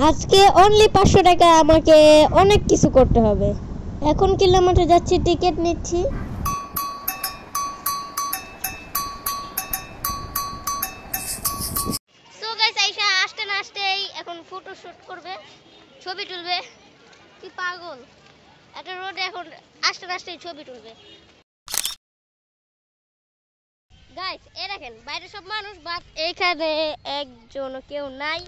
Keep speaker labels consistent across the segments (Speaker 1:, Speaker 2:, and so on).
Speaker 1: আজকে অনলি 500 টাকা আমাকে অনেক কিছু করতে হবে। এখন কিলোমিটার যাচ্ছি, টিকিট নিচ্ছি। সো গাইস আইসা আসতে না আসতেই এখন ফটো শুট করবে, ছবি তুলবে। কি পাগল, একটা রোডে এখন আসতে না আসতেই ছবি তুলবে। গাইস এই দেখেন বাইরে সব মানুষ, বাট এখানে একজন কেউ নাই।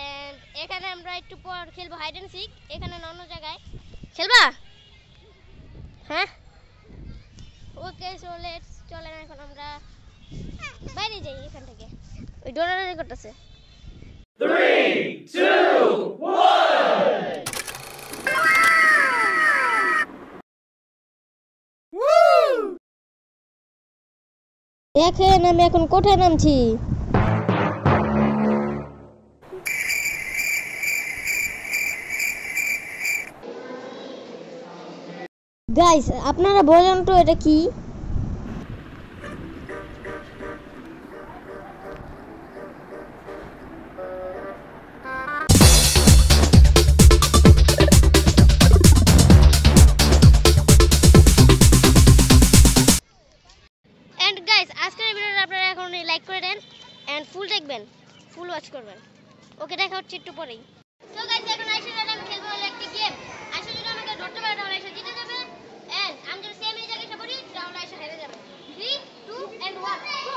Speaker 1: এন্ড এখানে আমরা একটু পর খেলবো হাইড এন্ড সিক। এখানে না অন্য জায়গায় খেলবা? হ্যাঁ ওকে, সো লেটস চলেন এখন আমরা বাইরে যাই এখান থেকে। ওই দৌড়াদৌড়ি করতেছে।
Speaker 2: 3, 2, 1
Speaker 1: দেখেন আমি এখন কোথায় নামছি। গাইস আপনারা বলেন তো এটা কি? এন্ড গাইস আজকের ভিডিওটা আপনারা এখন লাইক করে দেন এন্ড ফুল দেখবেন, ফুল ওয়াচ করবেন। ওকে দেখা হচ্ছে একটু পরেই। সো গাইস এখন আইসা আমি খেলবো হলো একটা গেম। আইসা যদি আমাকে ধরতে পারে তাহলে আইসা জিতে যাবে, এন্ড আমি যদি সেম এই জায়গায় এসে পড়ি তাহলে আইসা হেরে যাবে। 3 2 and 1 গো।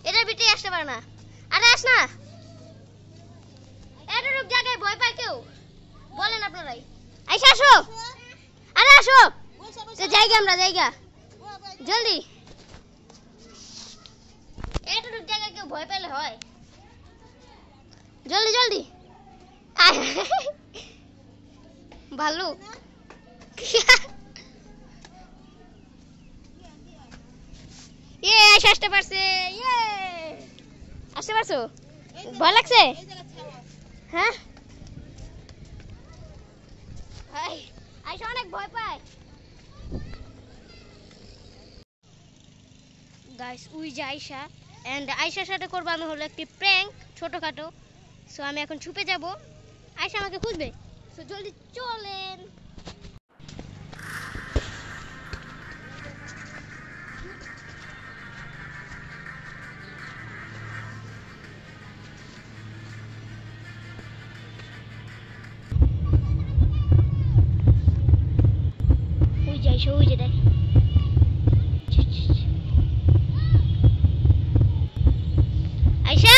Speaker 1: এটার ভিতরে আসতে পারে না। আরে আস না, এতটুক জায়গায় ভয় পায় কেউ? বলেন আপনারাই। আইসা আসো, আরে আসো, জায়গা আমরা জায়গা জলদি। এতটুক জায়গায় কেউ ভয় পেলে হয়? জলদি জলদি। ভালো আইসা আসতে পারছে, আসতে পারছো? ভয় লাগছে? হ্যাঁ আইসা অনেক ভয় পায়। গাইস উই যে আইসা, এন্ড আইসার সাথে করবো আমি হলো একটি প্র্যাঙ্ক ছোটখাটো। সো আমি এখন ছুপে যাব, আইসা আমাকে খুঁজবে। সো জলদি চলেন। ওই যে দেখ আইসা।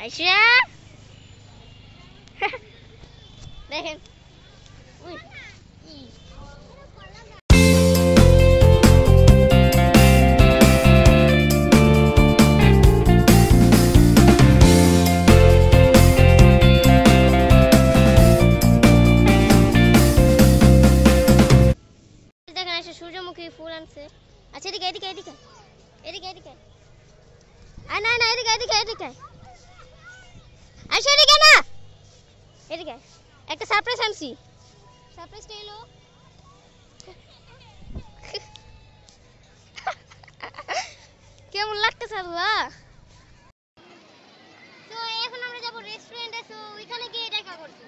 Speaker 1: আইসা দেখেন উই, ই। দেখেন একটা সূর্যমুখী ফুল আনছে। আচ্ছা এদিকে এদিকে এদিকে এদিকে এদিকে আয় না না এদিকে এদিকে এদিকে আসো এদিকে না এদিকে একটা সারপ্রাইজ আনছি। সারপ্রাইজটা এলো কেমন লাগতেছে আল্লাহ। তো এখন আমরা যাব রেস্টুরেন্টে, তো ওইখানে গিয়ে দেখা করছি।